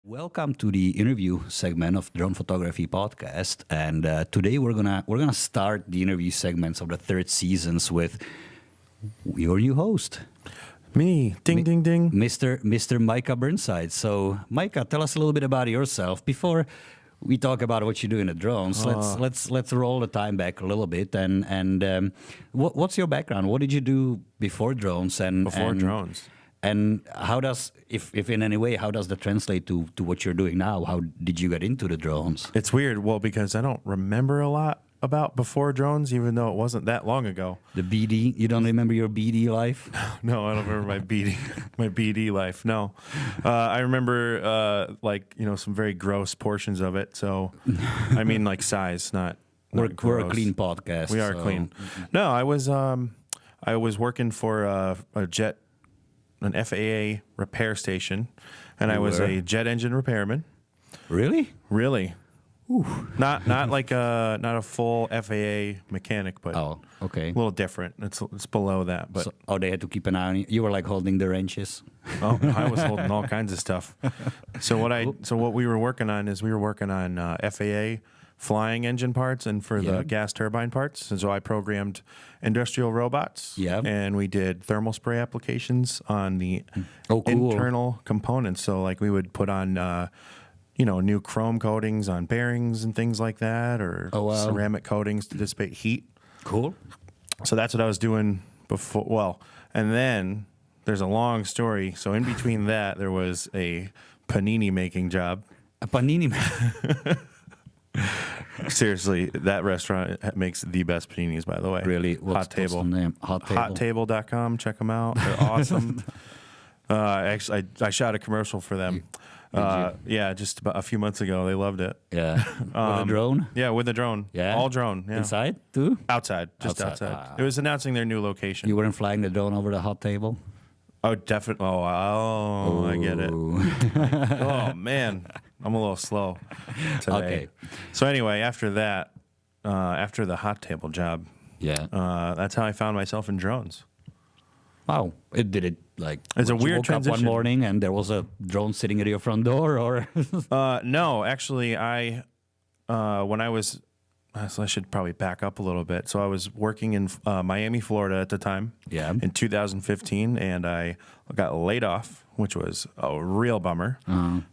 Welcome to the interview segment of Drone Photography Podcast, and today we're gonna start the interview segments of the third seasons with your new host, Me, ding, ding, ding. Mr. Micah Burnside. So, Micah, tell us a little bit about yourself before we talk about what you do in the drones. Let's roll the time back a little bit and what's your background? What did you do before drones? Drones. And how does, if in any way, how does that translate to what you're doing now? How did you get into the drones? It's weird, because I don't remember a lot about before drones, even though it wasn't that long ago. The BD, you don't remember your BD life? No, I don't remember my BD life. No, I remember some very gross portions of it. So, I mean, like size, not We're gross. a clean podcast. We are clean. No, I was working for an FAA repair station, and I was a jet engine repairman. Really? Really. Ooh. Not a full FAA mechanic, but okay, a little different. It's below that, but they had to keep an eye on you. You were like holding the wrenches. Oh, I was holding all kinds of stuff. So what we were working on FAA flying engine parts and for the gas turbine parts. And so I programmed industrial robots. Yeah. And we did thermal spray applications on the cool. internal components. So like we would put on new chrome coatings on bearings and things like that, or ceramic coatings to dissipate heat. Cool. So that's what I was doing before. Well, and then there's a long story. So in between that, there was a panini making job. A panini. Seriously, that restaurant makes the best paninis, by the way. Really? What's the name? Hot Table? Hottable.com. Check them out. They're awesome. Actually, I shot a commercial for them. Yeah, just about a few months ago. They loved it. Yeah. With a drone? Yeah, with a drone. Yeah. All drone. Yeah. Inside too? Outside. Just outside. It was announcing their new location. You weren't flying the drone over the hot table? Oh, definitely. Oh, I get it. Oh, man. I'm a little slow today. Okay. So anyway, after that, after the hot table job, that's how I found myself in drones. Wow. It's a weird transition. Up one morning and there was a drone sitting at your front door, or? No, actually, so I should probably back up a little bit. So I was working in Miami, Florida at the time, in 2015, and I got laid off, which was a real bummer.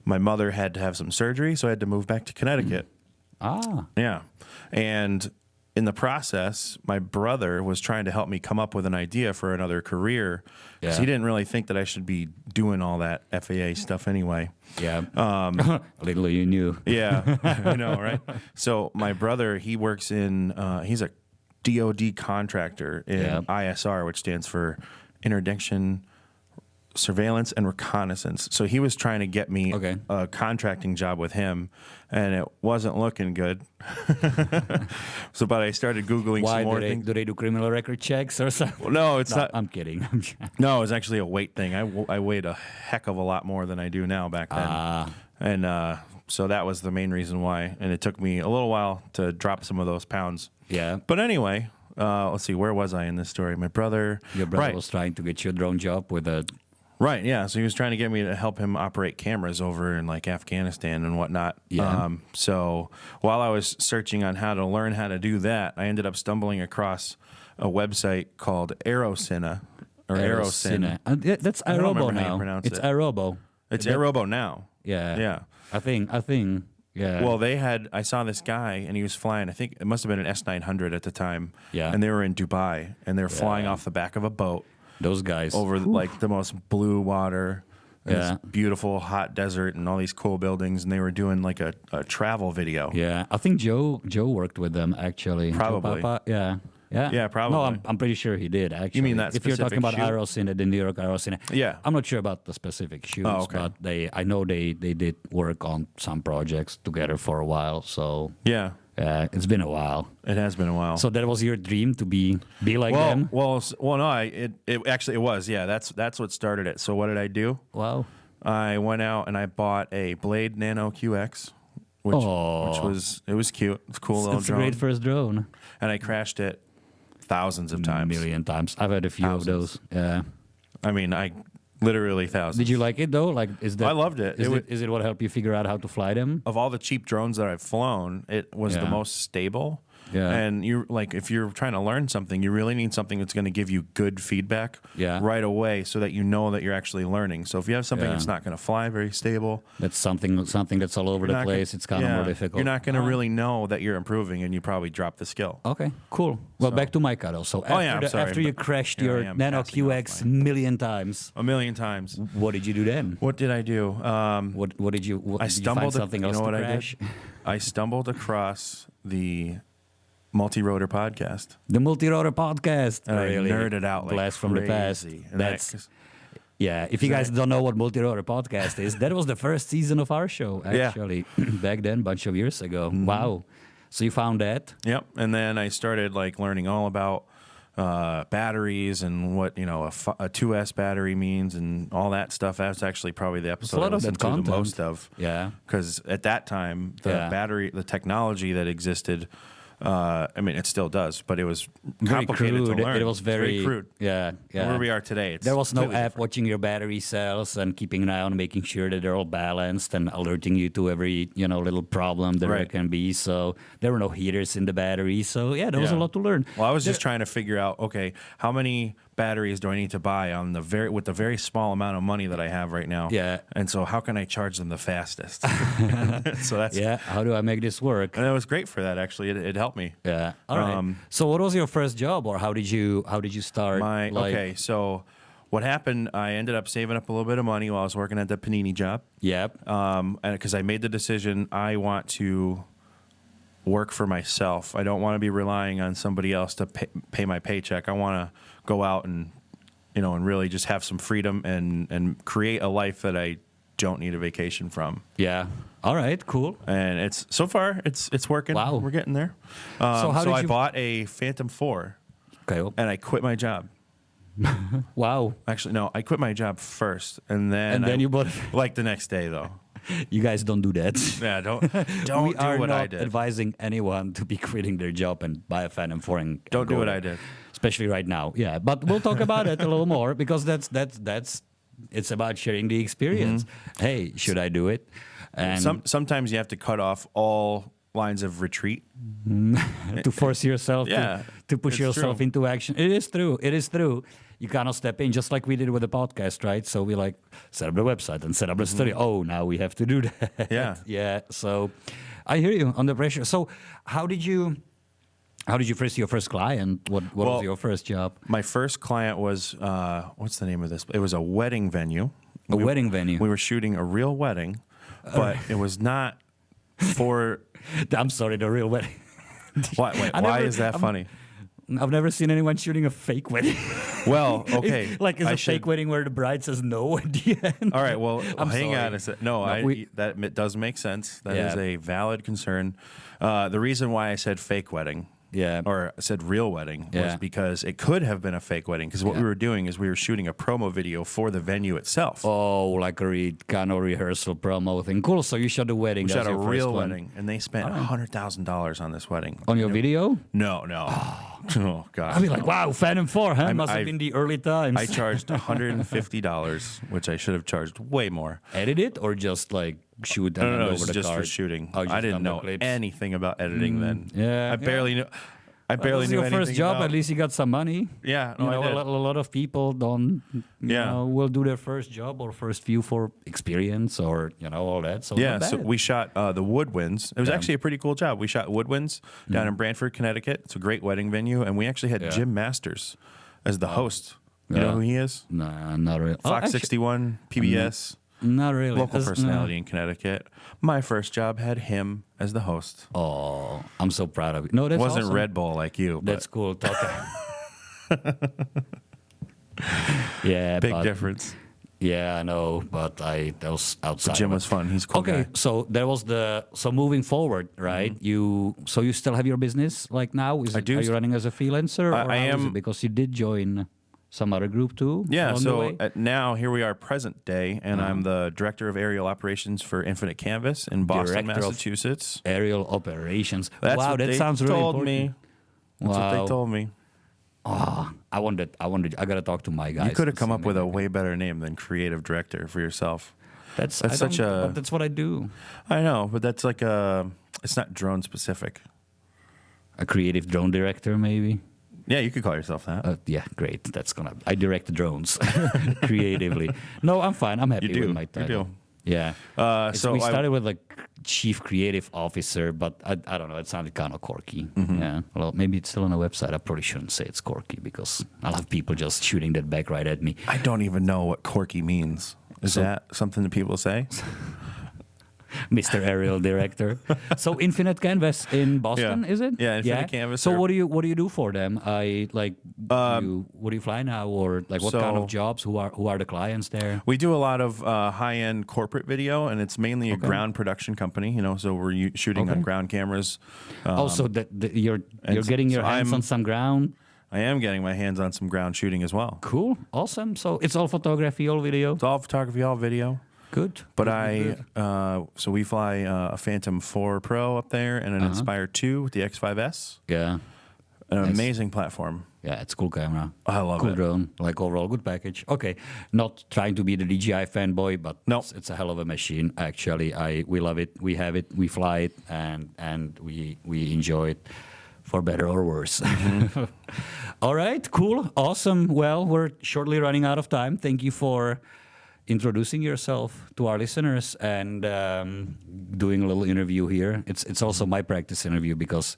My mother had to have some surgery, so I had to move back to Connecticut. Yeah. And in the process, my brother was trying to help me come up with an idea for another career, because he didn't really think that I should be doing all that FAA stuff anyway. Yeah. Little you knew. Yeah, I know, right? So my brother, he works he's a DoD contractor in ISR, which stands for Interdiction, Surveillance, and Reconnaissance. So he was trying to get me a contracting job with him, and it wasn't looking good. But I started Googling some more things. Do they do criminal record checks or something? Well, no, it's not. I'm kidding. No, it was actually a weight thing. I weighed a heck of a lot more than I do now back then. And so that was the main reason why. And it took me a little while to drop some of those pounds. Yeah. But anyway, let's see. Where was I in this story? Your brother was trying to get you a drone job with a... Right, yeah. So he was trying to get me to help him operate cameras over in like Afghanistan and whatnot. Yeah. So while I was searching on how to learn how to do that, I ended up stumbling across a website called Aerocine. Aerocine. That's Aerobo now. It's Aerobo. It's Aerobo now. Yeah. Yeah. I think. Yeah. Well, I saw this guy, and he was flying, I think it must have been an S900 at the time. Yeah. And they were in Dubai, and they were flying off the back of a boat. Those guys. Over like the most blue water, and this beautiful hot desert, and all these cool buildings, and they were doing like a travel video. Yeah, I think Joe worked with them actually. Probably. Yeah, probably. No, I'm pretty sure he did actually. You mean that if you're talking about shoot? Aerocine, the New York Aerocine? Yeah. I'm not sure about the specific shoots, but I know they did work on some projects together for a while. So yeah. It's been a while. It has been a while. So that was your dream to be like them? Well, no. It actually was. Yeah, that's what started it. So what did I do? Wow. I went out and I bought a Blade Nano QX, which was cute. It's a cool little drone. It's a great first drone. And I crashed it thousands of times. A million times. I've had a few of those. Yeah. I mean, Literally thousands. Did you like it though? Like, I loved it. Is it what helped you figure out how to fly them? Of all the cheap drones that I've flown, it was the most stable. Yeah. And if you're trying to learn something, you really need something that's going to give you good feedback right away, so that you know that you're actually learning. So if you have something that's not going to fly very stable, that's something that's all over the place. It's kind of more difficult. You're not going to really know that you're improving, and you probably drop the skill. Okay, cool. Well, back to Micah though. So after you crashed your Nano QX a million times. What did you do then? What did I do? What did you? I stumbled. Did you find something else to crash? I stumbled across the Multi-Rotor podcast. The Multi-Rotor podcast. And I nerded out like blast crazy. From the past. That's if you guys don't know what Multi-Rotor podcast is, that was the first season of our show, actually. Back then, a bunch of years ago. Mm-hmm. Wow. So you found that? Yep. And then I started like learning all about batteries and what a 2S battery means and all that stuff. That's actually probably the episode I listened to the most of. Yeah. Because at that time, the technology that existed, I mean, it still does, but it was complicated to learn. It was very crude. Yeah. Where we are today, there was no app watching your battery cells and keeping an eye on making sure that they're all balanced and alerting you to every little problem that there can be. So there were no heaters in the battery. So there was a lot to learn. Well, I was just trying to figure out, okay, how many batteries do I need to buy with the very small amount of money that I have right now? Yeah. And so how can I charge them the fastest? So that's how do I make this work? And it was great for that, actually. It helped me. Yeah. All right. So what was your first job, or how did you start? Okay, so what happened, I ended up saving up a little bit of money while I was working at the Panini job. Yep. And because I made the decision, I want to work for myself. I don't want to be relying on somebody else to pay my paycheck. I want to go out and and really just have some freedom and create a life that I don't need a vacation from. Yeah. All right. Cool. And it's working. Wow. We're getting there. So I bought a Phantom 4. Okay. And I quit my job. Wow. Actually, no. I quit my job first, and then you bought like the next day though. You guys don't do that. Yeah, don't we do are what not I did. advising anyone to be quitting their job and buy a Phantom 4 and don't do what I did. Especially right now. Yeah, but we'll talk about it a little more, because that's it's about sharing the experience. Mm-hmm. Hey, should I do it? And sometimes you have to cut off all lines of retreat to force yourself to push yourself into action. It is true. You cannot step in, just like we did with the podcast, right? So we set up the website and set up the studio. Oh, now we have to do that. Yeah. Yeah. So I hear you on the pressure. So how did you first your first client? What was your first job? My first client was what's the name of this? It was a wedding venue. Wedding venue. We were shooting a real wedding, but it was not for. I'm sorry, the real wedding. Why is that funny? I've never seen anyone shooting a fake wedding. Well, okay. Is a fake wedding where the bride says no at the end? All right, well, hang on sorry. a second. That does make sense. That is a valid concern. The reason why I said fake wedding, or said real wedding, was because it could have been a fake wedding. Because what we were doing is we were shooting a promo video for the venue itself. Oh, like a kind of rehearsal promo thing. Cool. So you shot a wedding. We shot a real wedding, and they spent $100,000 on this wedding. On your video? No. Oh, God. I'd be like, wow, Phantom 4, huh? Must have been the early times. I charged $150, which I should have charged way more. Edit it, or just shoot them no, over it's the just card? for shooting. Oh, I didn't know anything about editing then. Yeah. I barely knew. I barely knew anything. Your first job, about. At least you got some money. Yeah, I did. A lot of people don't. Will do their first job or first few for experience or all that. So so we shot the Woodwinds. It was actually a pretty cool job. We shot Woodwinds down in Brantford, Connecticut. It's a great wedding venue, and we actually had Jim Masters as the host. You know who he is? Nah, not really. Fox 61, PBS. Not really. Local personality in Connecticut. My first job had him as the host. Oh, I'm so proud of you. No, that's wasn't awesome. Red Bull like you. That's cool. Yeah, big difference. Yeah, I know, but that was outside. But Jim was fun. He's a cool guy. So there was moving forward, right? Mm-hmm. You still have your business now? I do. Are you running as a freelancer? I am, because you did join some other group too. Yeah. So now here we are, present day, and I'm the director of aerial operations for Infinite Canvas in Boston, Massachusetts. Aerial operations. That's wow, what that they sounds really told important. me. That's what they told me. I gotta talk to my guys. You could have come up with a way better name than creative director for yourself. But that's what I do. I know, but that's like it's not drone specific. A creative drone director, maybe. Yeah, you could call yourself that. Yeah, great. I direct the drones creatively. No, I'm fine. I'm happy with my title. You do. Yeah. So we started with like chief creative officer, but I don't know. It sounded kind of quirky. Mm-hmm. Yeah. Well, maybe it's still on the website. I probably shouldn't say it's quirky because I'll have people just shooting that back right at me. I don't even know what quirky means. Is that something that people say? Mr. Aerial Director. So Infinite Canvas in Boston, is it? Yeah, Infinite Canvas. So what do you do for them? What do you fly now, or like what kind of jobs? Who are the clients there? We do a lot of high-end corporate video, and it's mainly a ground production company. So we're shooting on ground cameras. Also, you're getting your hands on some ground. I am getting my hands on some ground shooting as well. Cool, awesome. So it's all photography, all video. It's all photography, all video. Good. But so we fly a Phantom 4 Pro up there and an Inspire 2 with the X5S. Yeah. An amazing platform. Yeah, it's a cool camera. I love it. Cool drone. Like overall, good package. Okay. Not trying to be the DJI fanboy, but it's a hell of a machine. Actually, we love it. We have it. We fly it, and we enjoy it. For better or worse. Mm-hmm. All right, cool, awesome. Well, we're shortly running out of time. Thank you for introducing yourself to our listeners and doing a little interview here. It's also my practice interview because,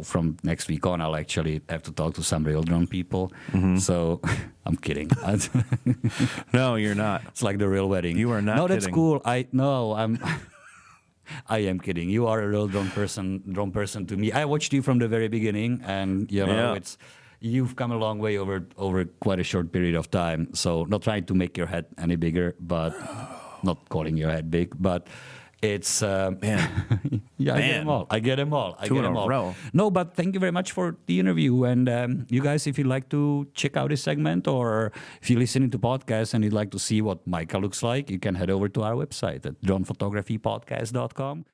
from next week on, I'll actually have to talk to some real drone people. Mm-hmm. So I'm kidding. No, you're not. It's like the real wedding. You are not No, kidding. that's cool. I am kidding. You are a real drone person to me. I watched you from the very beginning, and you've come a long way over quite a short period of time. So not trying to make your head any bigger, but not calling your head big, but it's man. Yeah, I get them all. Two in a row. No, but thank you very much for the interview. And you guys, if you'd like to check out this segment, or if you're listening to podcasts and you'd like to see what Micah looks like, you can head over to our website at dronephotographypodcast.com.